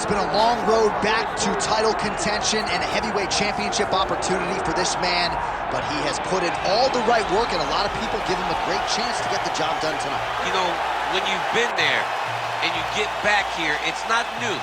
been a long road back to title contention and a heavyweight championship opportunity for this man, but he has put in all the right work, and a lot of people give him a great chance to get the job done tonight. You know, when you've been there and you get back here, it's not new.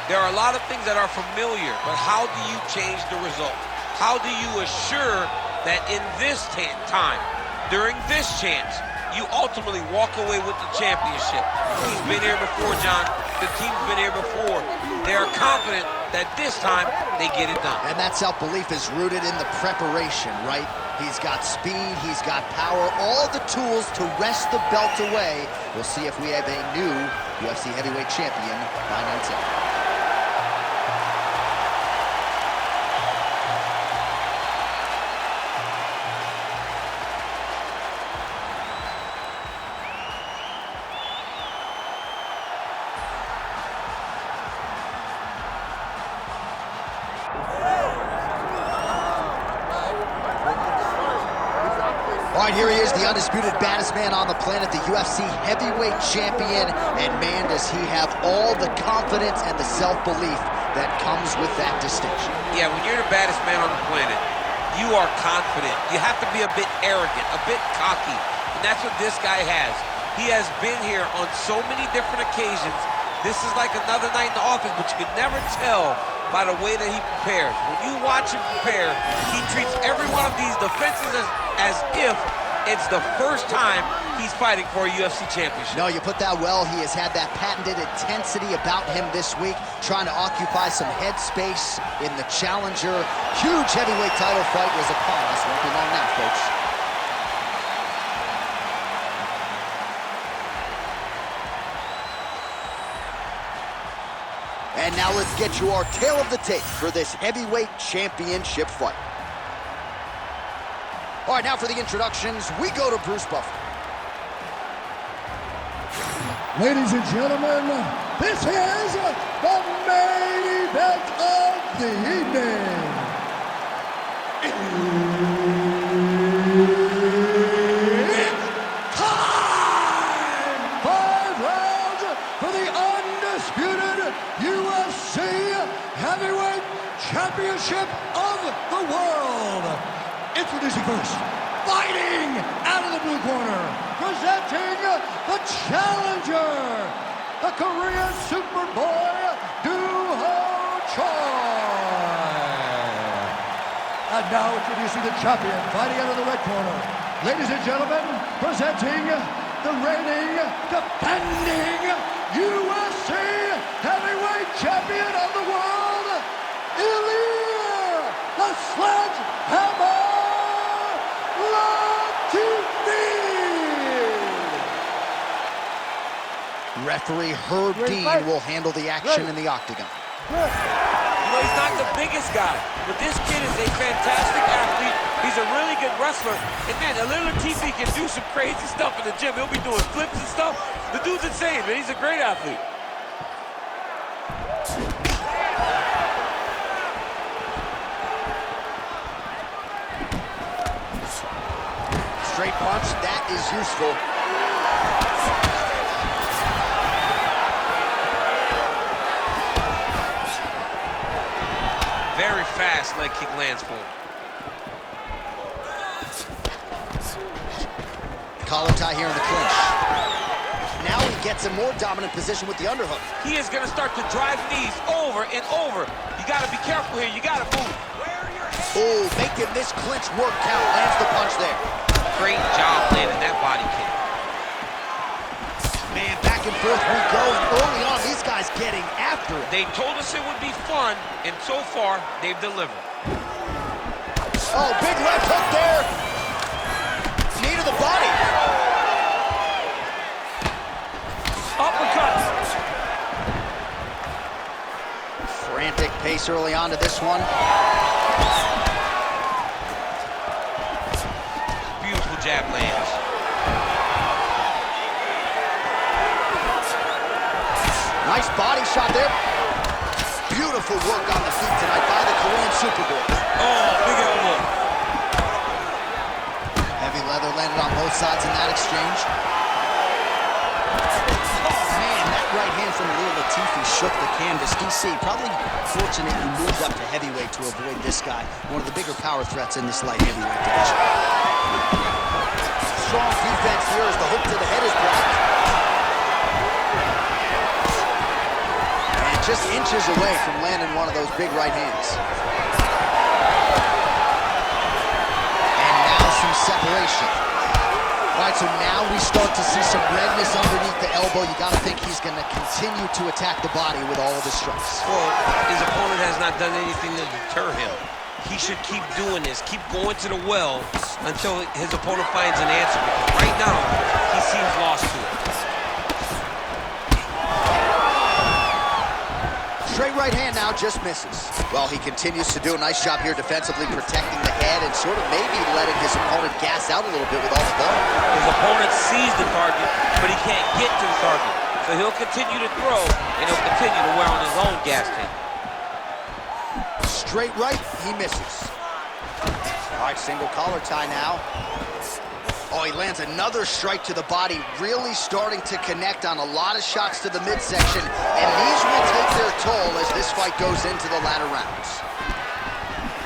There are a lot of things that are familiar, but how do you change the result? How do you assure that in this time, during this chance, you ultimately walk away with the championship? He's been here before, John. The team's been here before. They are confident that this time they get it done. And that self-belief is rooted in the preparation, right? He's got speed, he's got power, all the tools to wrest the belt away. We'll see if we have a new UFC heavyweight champion by night's end. All right, here he is, the undisputed baddest man on the planet, the UFC heavyweight champion. And man, does he have all the confidence and the self-belief that comes with that distinction. Yeah, when you're the baddest man on the planet, you are confident. You have to be a bit arrogant, a bit cocky. And that's what this guy has. He has been here on so many different occasions. This is like another night in the office, but you can never tell by the way that he prepares. When you watch him prepare, he treats every one of these defenses as if it's the first time he's fighting for a UFC championship. No, you put that well. He has had that patented intensity about him this week, trying to occupy some headspace in the challenger. Huge heavyweight title fight was upon us. Won't be long now, folks. And now let's get you our tale of the tape for this heavyweight championship fight. All right, now for the introductions, we go to Bruce Buffer. Ladies and gentlemen, this is the main event of the evening. It's time! 5 rounds for the undisputed UFC Heavyweight Championship of the world. Introducing first, fighting out of the blue corner, presenting the challenger, the Korean Superboy, Duho Choi. And now introducing the champion, fighting out of the red corner. Ladies and gentlemen, presenting the reigning, defending UFC Heavyweight Champion of the world, Ilir, the Sledgehammer Referee Herb Dean will handle the action in the octagon. You know, he's not the biggest guy, but this kid is a fantastic athlete. He's a really good wrestler. And man, a little TC can do some crazy stuff in the gym. He'll be doing flips and stuff. The dude's insane, man. He's a great athlete. Straight punch, that is useful. Very fast leg kick lands for him. Collar tie here in the clinch. Now he gets a more dominant position with the underhook. He is going to start to drive knees over and over. You got to be careful here. You got to move. Oh, making this clinch work count. Lands the punch there. Great job landing that body kick. Man, back and forth we go, and early on, these guys getting after it. They told us it would be fun, and so far, they've delivered. Oh, big left hook there. Knee to the body. Uppercut. Frantic pace early on to this one. Beautiful jab lands. Nice body shot there. Beautiful work on the feet tonight by the Korean Superboy. Oh, big elbow. Heavy leather landed on both sides in that exchange. Oh, man, that right hand from Lil Latifi shook the canvas. DC probably fortunate he moved up to heavyweight to avoid this guy, one of the bigger power threats in this light heavyweight division. Strong defense here as the hook to the head is blocked. And just inches away from landing one of those big right hands. And now some separation. All right, so now we start to see some redness underneath the elbow. You got to think he's going to continue to attack the body with all of his strikes. Well, his opponent has not done anything to deter him. He should keep doing this, keep going to the well until his opponent finds an answer. Because right now, he seems lost to it. Straight right hand now just misses. Well, he continues to do a nice job here defensively, protecting the head and sort of maybe letting his opponent gas out a little bit with all the ball. His opponent sees the target, but he can't get to the target. So he'll continue to throw, and he'll continue to wear on his own gas tank. Straight right, he misses. All right, single collar tie now. Oh, he lands another strike to the body, really starting to connect on a lot of shots to the midsection, and these will take their toll as this fight goes into the latter rounds.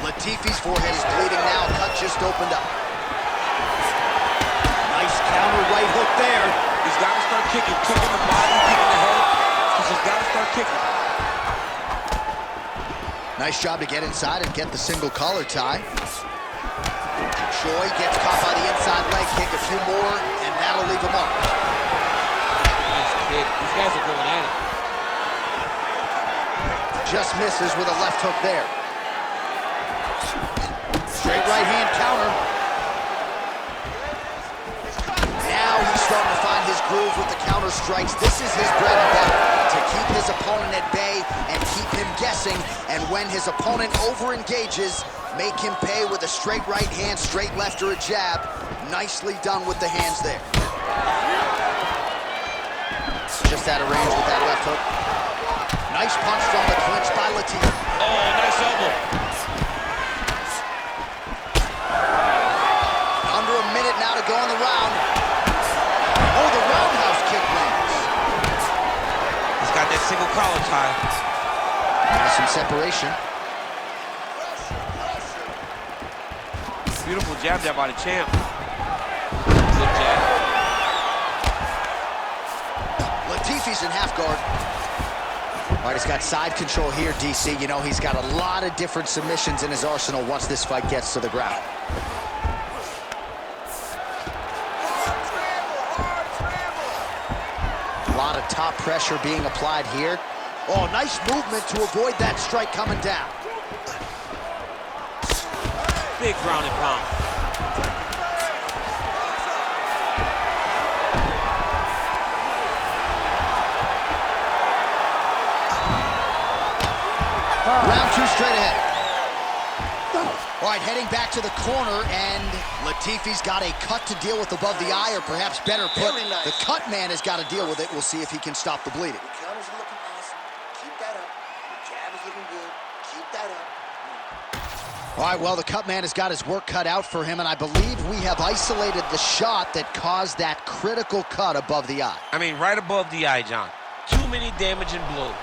Latifi's forehead is bleeding now, cut just opened up. Nice counter right hook there. He's got to start kicking the body, kicking the head. He's just got to start kicking. Nice job to get inside and get the single collar tie. Choi gets caught by the inside leg kick, a few more, and that'll leave him up. Nice kick. These guys are going at it. Just misses with a left hook there. Straight right hand counter. Now he's starting to find his groove with the counter strikes. This is his bread and butter, to keep his opponent at bay and keep him guessing. And when his opponent over-engages, make him pay with a straight right hand, straight left, or a jab. Nicely done with the hands there. Just out of range with that left hook. Nice punch from the clinch by Latifi. Oh, nice elbow. Under a minute now to go in the round. Oh, the roundhouse kick lands. He's got that single collar tie. Now some separation. Beautiful jab there by the champ. Good jab. Latifi's in half guard. All right, he's got side control here, DC. You know, he's got a lot of different submissions in his arsenal once this fight gets to the ground. A lot of top pressure being applied here. Oh, nice movement to avoid that strike coming down. Big ground and pound. Round two straight ahead. All right, heading back to the corner, and Latifi's got a cut to deal with above the eye, or perhaps better put, the cut man has got to deal with it. We'll see if he can stop the bleeding. The counters are looking awesome. Keep that up. The jab is looking good. Keep that up. All right, well, the cut man has got his work cut out for him, and I believe we have isolated the shot that caused that critical cut above the eye. I mean, right above the eye, John. Too many damaging blows.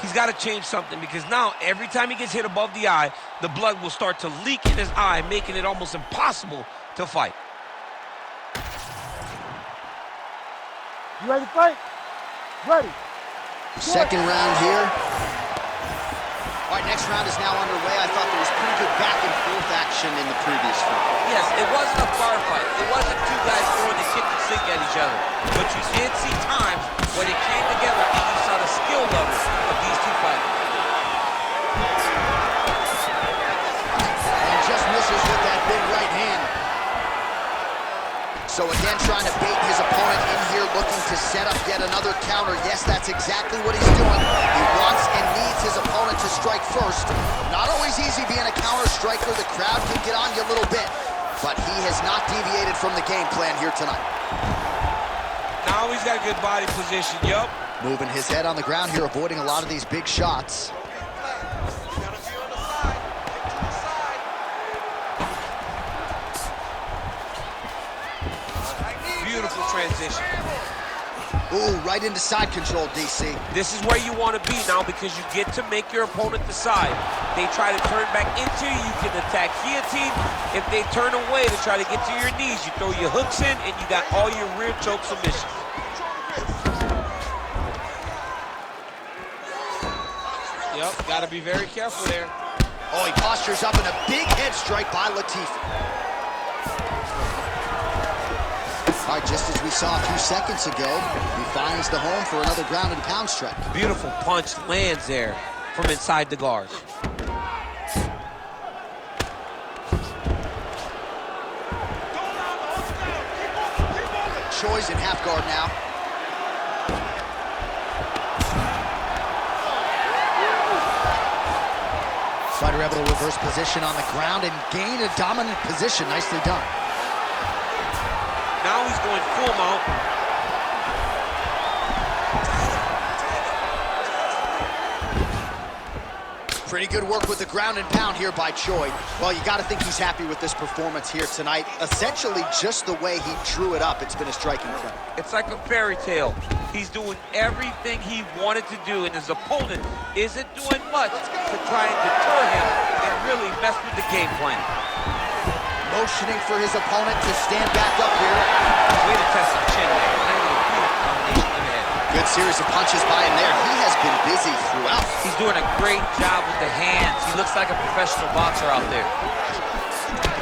He's got to change something, because now every time he gets hit above the eye, the blood will start to leak in his eye, making it almost impossible to fight. You ready to fight? Ready. Second round here. All right, next round is now underway. I thought there was pretty good back and forth action in the previous fight. Yes, it wasn't a bar fight. It wasn't two guys throwing the kick and sink at each other. But you did see times when it came together and you saw the skill level of these two fighters. And just misses with that big right hand. So again, trying to bait his opponent in here, looking to set up yet another counter. Yes, that's exactly what he's doing. He wants and needs his opponent to strike first. Not always easy being a counter striker. The crowd can get on you a little bit, but he has not deviated from the game plan here tonight. Now he's got a good body position, yup. Moving his head on the ground here, avoiding a lot of these big shots. Beautiful transition. Ooh, right into side control, DC. This is where you want to be now because you get to make your opponent decide. They try to turn back into you, you can attack guillotine. If they turn away to try to get to your knees, you throw your hooks in and you got all your rear choke submissions. Yep, got to be very careful there. Oh, he postures up in a big head strike by Latifi. All right, just as we saw a few seconds ago, he finds the home for another ground and pound strike. Beautiful punch lands there from inside the guard. Choi's in half guard now. Fighter able to reverse position on the ground and gain a dominant position. Nicely done. Now he's going full mount. Pretty good work with the ground and pound here by Choi. Well, you got to think he's happy with this performance here tonight. Essentially, just the way he drew it up, it's been a striking clip. It's like a fairy tale. He's doing everything he wanted to do, and his opponent isn't doing much to try and deter him and really mess with the game plan. Motioning for his opponent to stand back up here. Way to test the chin there. Good series of punches by him there. He has been busy throughout. He's doing a great job with the hands. He looks like a professional boxer out there.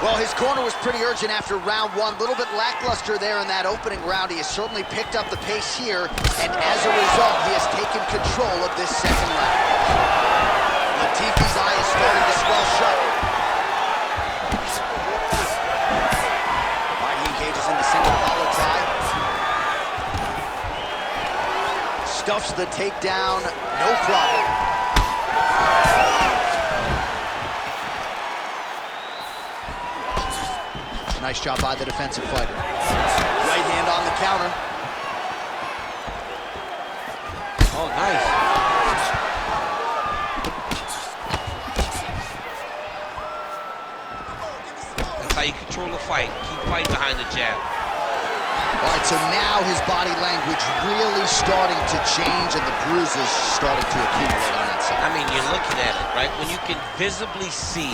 Well, his corner was pretty urgent after round one. A little bit lackluster there in that opening round. He has certainly picked up the pace here, and as a result, he has taken control of this second round. Latifi's eye is starting to swell shut. All right, he engages in the single collar tie. Stuffs the takedown, no problem. Nice job by the defensive fighter. Right hand on the counter. Oh, nice. That's how you control the fight. Keep fighting behind the jab. All right, so now his body language really starting to change and the bruises starting to accumulate on that side. I mean, you're looking at it, right? When you can visibly see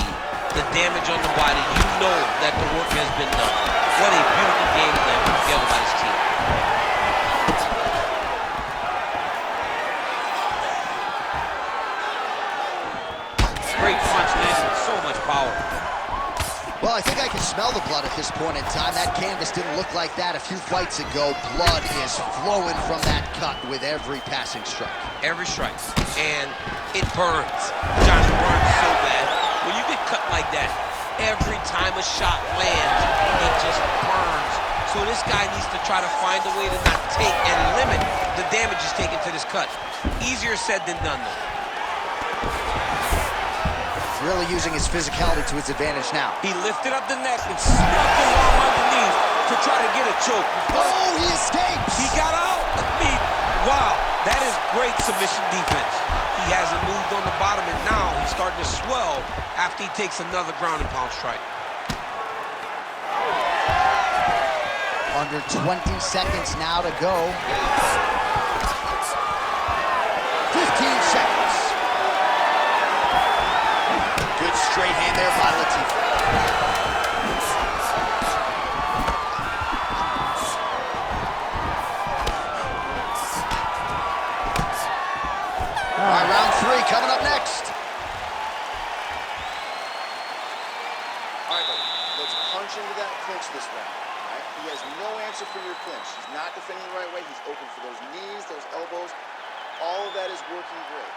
the damage on the body, you know that the work has been done. What a beautiful game plan put together by this team. Great punch, man, with so much power. Well, I think I can smell the blood at this point in time. That canvas didn't look like that a few fights ago. Blood is flowing from that cut with every passing strike. Every strike. And it burns. Johnny, burns so bad. When you get cut like that, every time a shot lands, it just burns. So this guy needs to try to find a way to not take and limit the damage he's taken to this cut. Easier said than done, though. Really using his physicality to his advantage now. He lifted up the neck and snuck his arm underneath to try to get a choke. Oh, he escapes! He got out. I mean, wow, that is great submission defense. He hasn't moved on the bottom, and now he's starting to swell after he takes another ground and pound strike. Under 20 seconds now to go. 15 seconds. Good straight hand there by Latifi. All right, round three coming up next. All right, buddy, let's punch into that clinch this round. All right? He has no answer for your clinch. He's not defending the right way. He's open for those knees, those elbows. All of that is working great.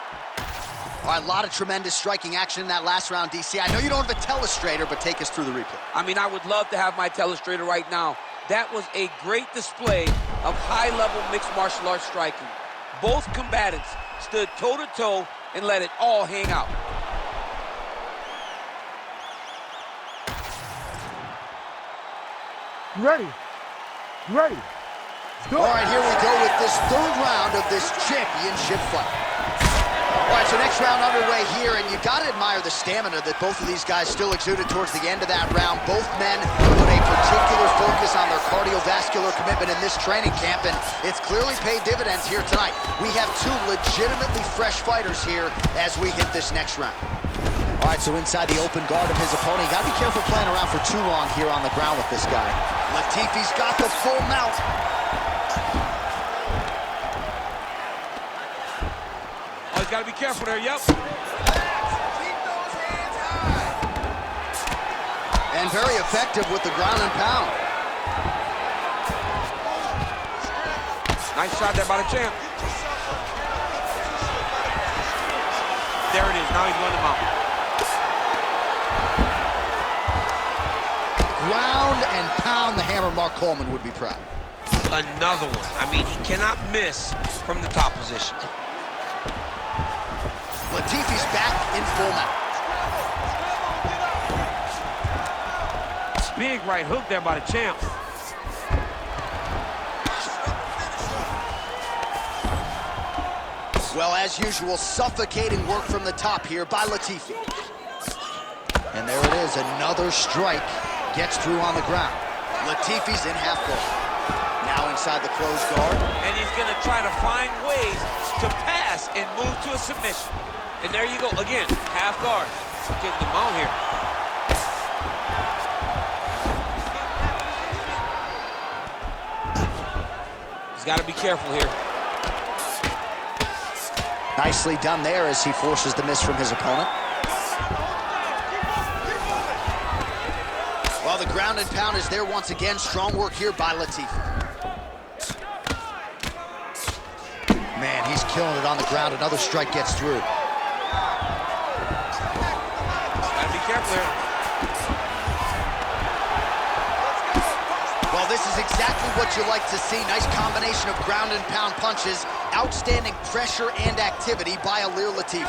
All right, a lot of tremendous striking action in that last round, DC. I know you don't have a telestrator, but take us through the replay. I mean, I would love to have my telestrator right now. That was a great display of high-level mixed martial arts striking. Both combatants stood toe-to-toe and let it all hang out. You ready? You ready? Let's go. All right, here we go with this third round of this championship fight. All right, so next round underway here, and you got to admire the stamina that both of these guys still exuded towards the end of that round. Both men put a particular focus focus on their cardiovascular commitment in this training camp, and it's clearly paid dividends here tonight. We have two legitimately fresh fighters here as we hit this next round. All right, so inside the open guard of his opponent, you gotta be careful playing around for too long here on the ground with this guy. Latifi's got the full mount. Oh, he's gotta be careful there, yep. And very effective with the ground and pound. Nice shot there by the champ. There it is, now he's going to mount. Ground and pound, the hammer. Mark Coleman would be proud. Another one. I mean, he cannot miss from the top position. Latifi's back in full mount. Big right hook there by the champ. Well, as usual, suffocating work from the top here by Latifi. And there it is, another strike. Gets through on the ground. Latifi's in half guard. Now inside the closed guard. And he's going to try to find ways to pass and move to a submission. And there you go, again, half guard. Getting the mount here. He's got to be careful here. Nicely done there as he forces the miss from his opponent. Well, the ground and pound is there once again. Strong work here by Latifi. Man, he's killing it on the ground. Another strike gets through. Gotta be careful here. Well, this is exactly what you like to see. Nice combination of ground and pound punches. Outstanding pressure and activity by Ilir Latifi.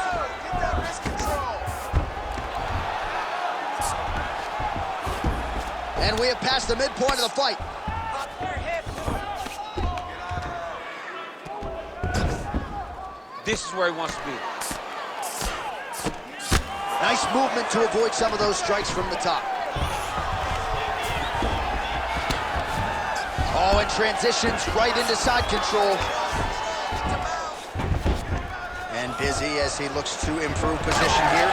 And we have passed the midpoint of the fight. This is where he wants to be. Nice movement to avoid some of those strikes from the top. Oh, and transitions right into side control. And busy as he looks to improve position here.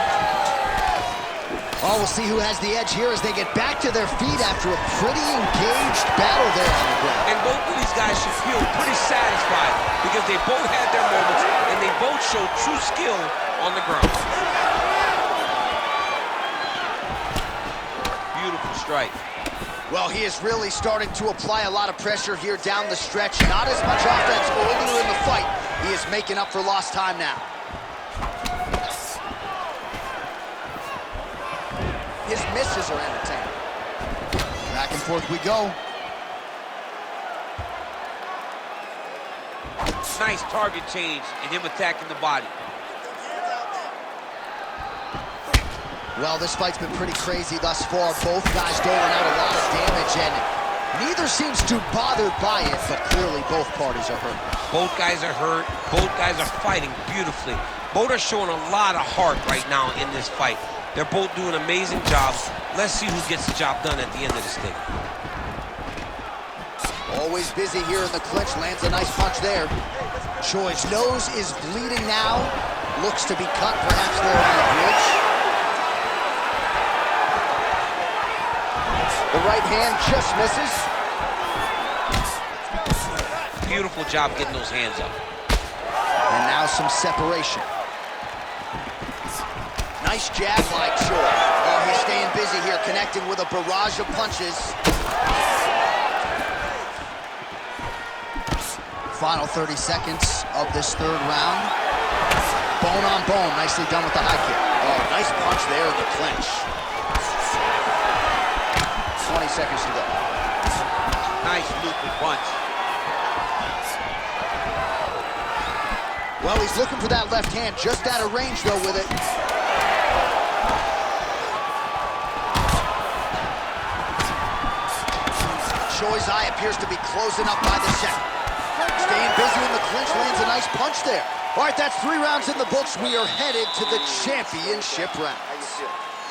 Oh, we'll see who has the edge here as they get back to their feet after a pretty engaged battle there on the ground. And both of these guys should feel pretty satisfied because they both had their moments and they both showed true skill on the ground. Beautiful strike. Well, he is really starting to apply a lot of pressure here down the stretch. Not as much offense earlier in the fight. He is making up for lost time now. His misses are entertaining. Back and forth we go. Nice target change and him attacking the body. Well, this fight's been pretty crazy thus far. Both guys doling out a lot of damage, and neither seems too bothered by it, but clearly both parties are hurt. Both guys are hurt. Both guys are fighting beautifully. Both are showing a lot of heart right now in this fight. They're both doing amazing jobs. Let's see who gets the job done at the end of this thing. Always busy here in the clinch. Lands a nice punch there. Choi's nose is bleeding now. Looks to be cut perhaps there on the bridge. The right hand just misses. Beautiful job getting those hands up. And now some separation. Nice jab by Choi. Oh, he's staying busy here, connecting with a barrage of punches. Final 30 seconds of this third round. Bone on bone, nicely done with the high kick. Oh, nice punch there in the clinch. 20 seconds to go. Nice looping punch. Well, he's looking for that left hand, just out of range though with it. Choi's eye appears to be closing up by the second. Staying busy in the clinch, lands a nice punch there. All right, that's 3 rounds in the books. We are headed to the championship rounds. How you feel?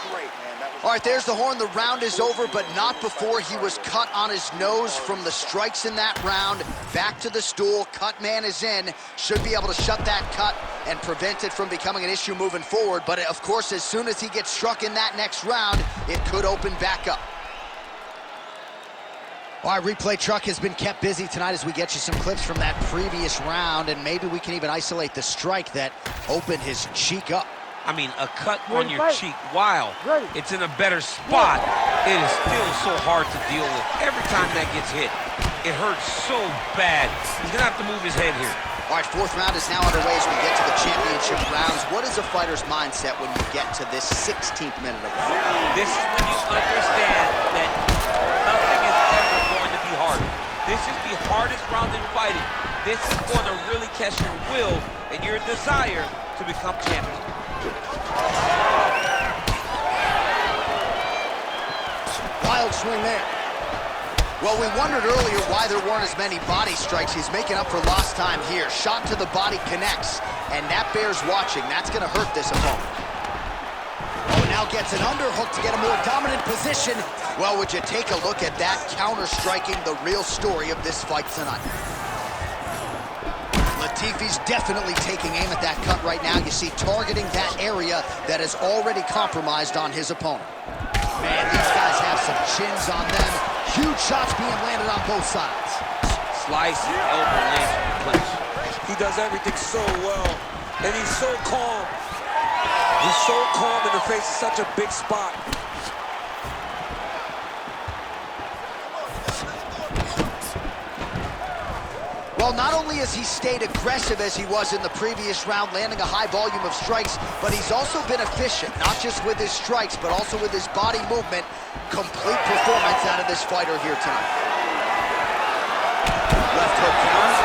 Great, man. That All right, there's the horn. The round is over, but not before he was cut on his nose from the strikes in that round. Back to the stool. Cut man is in. Should be able to shut that cut and prevent it from becoming an issue moving forward. But, of course, as soon as he gets struck in that next round, it could open back up. All right, replay truck has been kept busy tonight as we get you some clips from that previous round, and maybe we can even isolate the strike that opened his cheek up. I mean, a cut on your cheek, while it's in a better spot, it is still so hard to deal with. Every time that gets hit, it hurts so bad. He's gonna have to move his head here. All right, fourth round is now underway as we get to the championship rounds. What is a fighter's mindset when you get to this 16th minute of the fight? This is when you understand that nothing is ever going to be harder. This is the hardest round in fighting. This is going to really test your will and your desire to become champion. Wild swing there. Well, we wondered earlier why there weren't as many body strikes. He's making up for lost time here. Shot to the body connects, and that bears watching. That's going to hurt this opponent. Oh, now gets an underhook to get a more dominant position. Well, would you take a look at that, counter-striking the real story of this fight tonight. Latifi's definitely taking aim at that cut right now. You see, targeting that area that is already compromised on his opponent. Man, these guys have some chins on them. Huge shots being landed on both sides. Slice and elbow lands in the clinch. He does everything so well, and he's so calm. He's so calm in the face of such a big spot. Well, not only has he stayed aggressive as he was in the previous round, landing a high volume of strikes, but he's also been efficient, not just with his strikes, but also with his body movement. Complete performance out of this fighter here tonight. Left hook comes.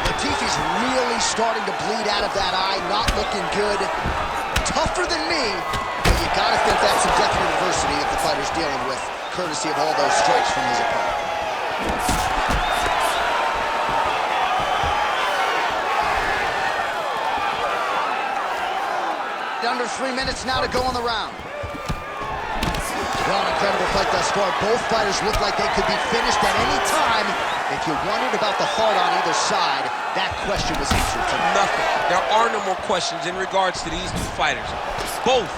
Latifi's really starting to bleed out of that eye, not looking good. Tougher than me, but you gotta think that's some definite adversity that the fighter's dealing with, courtesy of all those strikes from his opponent. Under 3 minutes now to go in the round. Well, an incredible fight thus far. Both fighters look like they could be finished at any time. If you wondered about the heart on either side, that question was answered tonight. Nothing. There are no more questions in regards to these two fighters. Both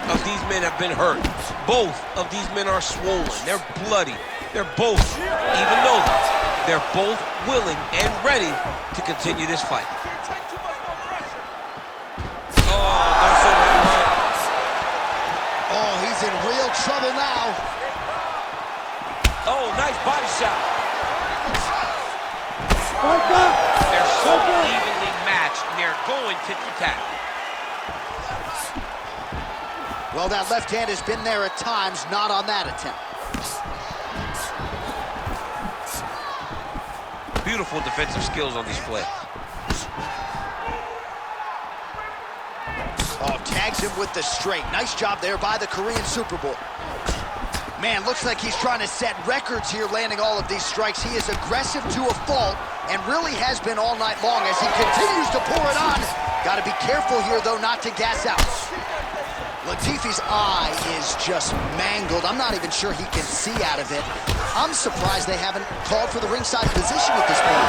of these men have been hurt. Both of these men are swollen. They're bloody. They're both, even though they're both willing and ready to continue this fight. Oh, he's in real trouble now. Oh, nice body shot. Fight back. They're so evenly matched, and they're going tit for tat. Well, that left hand has been there at times, not on that attempt. Beautiful defensive skills on these plays. Oh, tags him with the straight. Nice job there by the Korean Super Bowl. Man, looks like he's trying to set records here, landing all of these strikes. He is aggressive to a fault and really has been all night long as he continues to pour it on. Got to be careful here, though, not to gas out. Latifi's eye is just mangled. I'm not even sure he can see out of it. I'm surprised they haven't called for the ringside position at this point.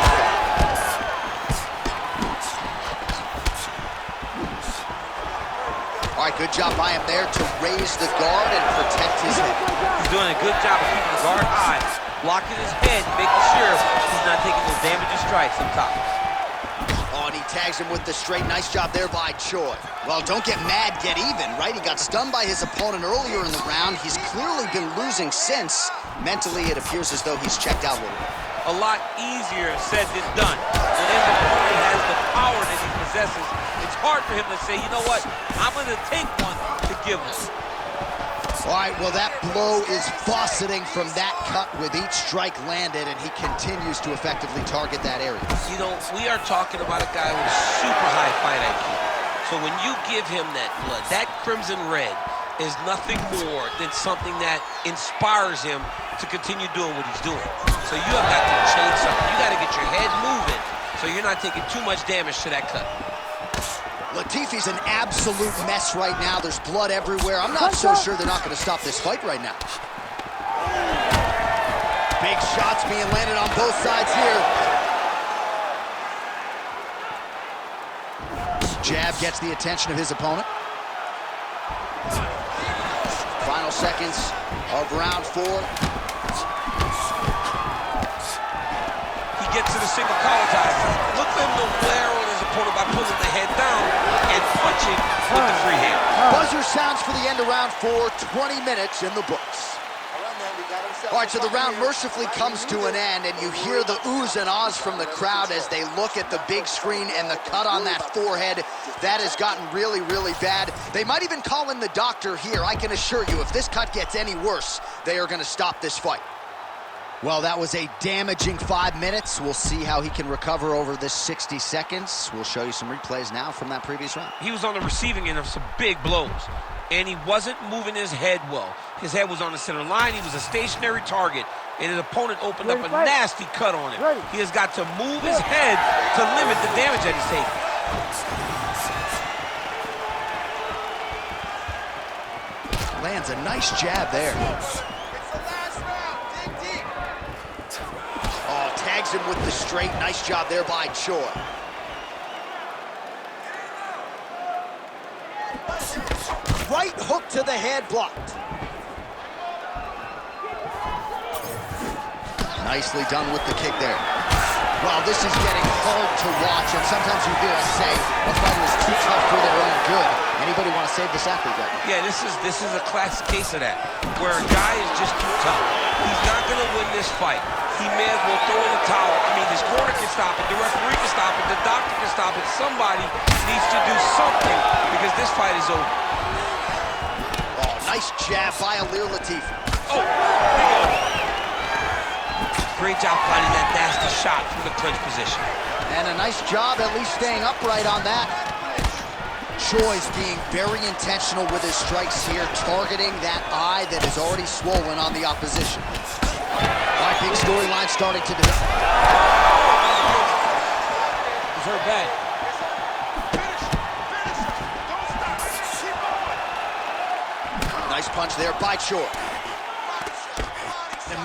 All right, good job by him there to raise the guard and protect his head. He's doing a good job of keeping the guard high, blocking his head, making sure he's not taking those damaging strikes up top. Oh, and he tags him with the straight. Nice job there by Choi. Well, don't get mad, get even, right? He got stunned by his opponent earlier in the round. He's clearly been losing since. Mentally, it appears as though he's checked out a little bit. A lot easier said than done. When his opponent has the power that he possesses, it's hard for him to say, you know what, I'm going to take one to give him. All right, well, that blow is fauceting from that cut with each strike landed, and he continues to effectively target that area. You know, we are talking about a guy with super high fight IQ. So when you give him that blood, that crimson red is nothing more than something that inspires him to continue doing what he's doing. So you have got to change something. You got to get your head moving so you're not taking too much damage to that cut. Latifi's an absolute mess right now. There's blood everywhere. I'm not so sure they're not going to stop this fight right now. Big shots being landed on both sides here. Jab gets the attention of his opponent. Final seconds of round 4. He gets to the single collar tie. Look for him to wear on his opponent by pulling the head down and punching with the free hand. Buzzer sounds for the end of round 4, 20 minutes in the books. All right, so the round mercifully comes to an end, and you hear the oohs and ahs from the crowd as they look at the big screen and the cut on that forehead. That has gotten really, really bad. They might even call in the doctor here. I can assure you, if this cut gets any worse, they are going to stop this fight. Well, that was a damaging 5 minutes. We'll see how he can recover over this 60 seconds. We'll show you some replays now from that previous round. He was on the receiving end of some big blows, and he wasn't moving his head well. His head was on the center line. He was a stationary target, and his opponent opened up a nasty cut on him. He has got to move his head to limit the damage that he's taking. Lands a nice jab there. Oh, tags him with the straight. Nice job there by Choi. Right hook to the head, blocked. Nicely done with the kick there. Well, this is getting hard to watch, and sometimes you hear us say a fighter is too tough for their own good. Anybody want to save this athlete right now? Yeah, this is a classic case of that, where a guy is just too tough. He's not going to win this fight. He may as well throw in the towel. I mean, his corner can stop it, the referee can stop it, the doctor can stop it. Somebody needs to do something because this fight is over. Oh, nice jab by Ilir Latifi. Oh, big elbow. Great job finding that nasty shot from the clinch position. And a nice job at least staying upright on that. Choi's being very intentional with his strikes here, targeting that eye that is already swollen on the opposition. All right, big storyline starting to develop. He's hurt bad. Nice punch there by Choi.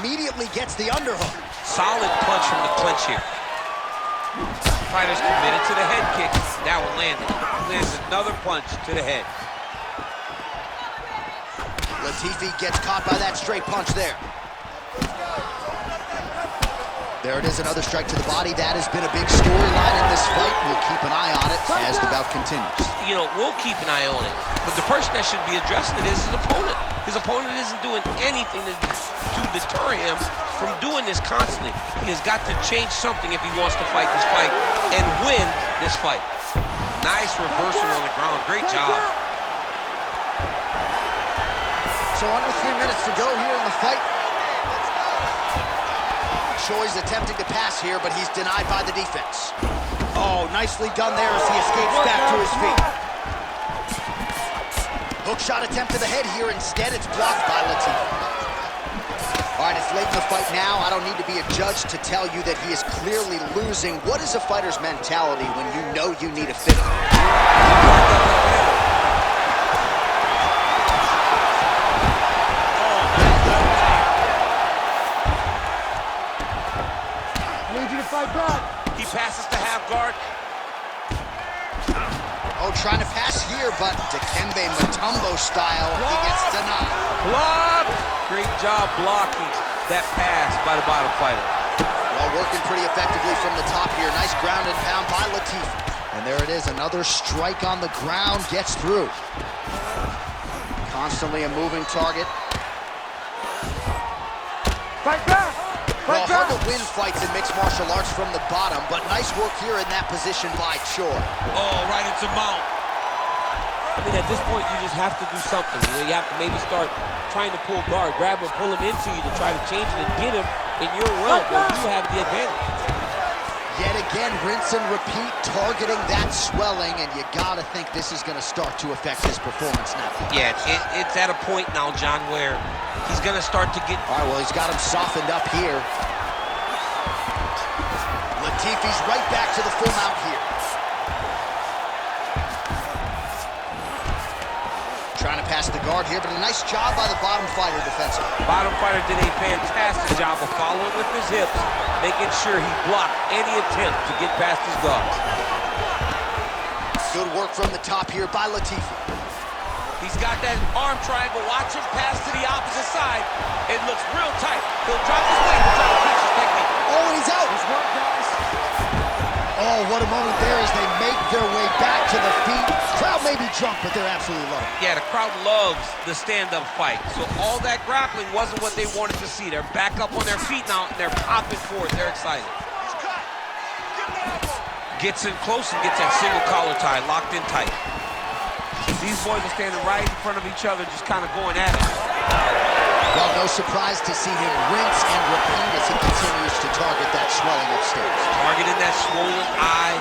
Immediately gets the underhook. Solid punch from the clinch here. Fighter's committed to the head kick. That one landed. Lands another punch to the head. Latifi gets caught by that straight punch there. There it is, another strike to the body. That has been a big storyline in this fight. We'll keep an eye on it as the bout continues. You know, we'll keep an eye on it. But the person that should be addressing it is his opponent. His opponent isn't doing anything to deter him from doing this constantly. He has got to change something if he wants to fight this fight and win this fight. Nice reversal on the ground. Great job. So under 3 minutes to go here in the fight. Choi's attempting to pass here, but he's denied by the defense. Oh, nicely done there as he escapes back to his feet. Hook shot attempt to the head here. Instead, it's blocked by Latifi. All right, it's late in the fight now. I don't need to be a judge to tell you that he is clearly losing. What is a fighter's mentality when you know you need a finish? He passes to half guard. Oh, trying to pass here, but Dikembe Mutombo style, he gets denied. Block! Great job blocking that pass by the bottom fighter. Well, working pretty effectively from the top here. Nice ground and pound by Latifi. And there it is, another strike on the ground, gets through. Constantly a moving target. Fight back! Well, hard to win fights in mixed martial arts from the bottom, but nice work here in that position by Choi. Oh, right into mount. I mean, at this point, you just have to do something. You know, you have to maybe start trying to pull guard, grab him, pull him into you to try to change it and get him in your realm where you have the advantage. Yet again, rinse and repeat, targeting that swelling, and you gotta think this is gonna start to affect his performance now. Yeah, it's at a point now, John, where he's gonna start to get... All right, well, he's got him softened up here. Latifi's right back to the full mount here. Trying to pass the guard here, but a nice job by the bottom fighter defensively. Bottom fighter did a fantastic job of following with his hips, making sure he blocked any attempt to get past his guard. Good work from the top here by Latifi. He's got that arm triangle. Watch him pass to the opposite side. It looks real tight. He'll drop his weight to try to finish his technique. Oh, and he's out. Nice work, guys. Oh, what a moment there as they make their way back to the feet. Crowd may be drunk, but they're absolutely loving it. Yeah, the crowd loves the stand-up fight. So all that grappling wasn't what they wanted to see. They're back up on their feet now, and they're popping forward. They're excited. Gets in close and gets that single collar tie locked in tight. These boys are standing right in front of each other, just kind of going at it. Well, no surprise to see him rinse and repeat as he continues to target that swelling upstairs. Targeting that swollen eye,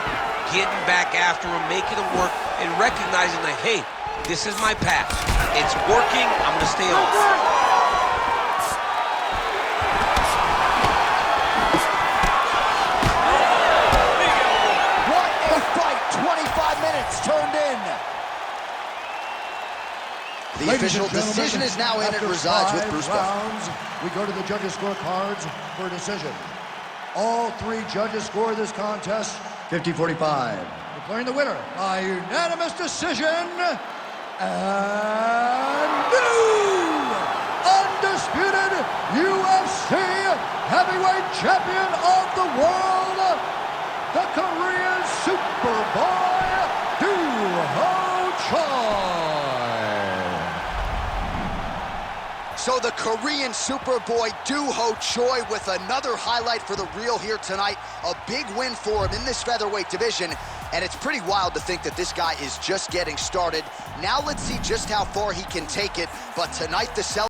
getting back after him, making him work, and recognizing that, hey, this is my path. It's working, I'm gonna stay on. What a fight, 25 minutes turned in. The Ladies official and gentlemen, decision is now in. It after resides with 5 Bruce Buffer. rounds, we go to the judges' scorecards for a decision. All 3 judges score this contest 50-45. Declaring the winner by unanimous decision and new undisputed UFC heavyweight champion of the world, the Korean Superboy, Duho Choi. So the Korean Superboy Duho Choi with another highlight for the reel here tonight. A big win for him in this featherweight division. And it's pretty wild to think that this guy is just getting started. Now let's see just how far he can take it. But tonight the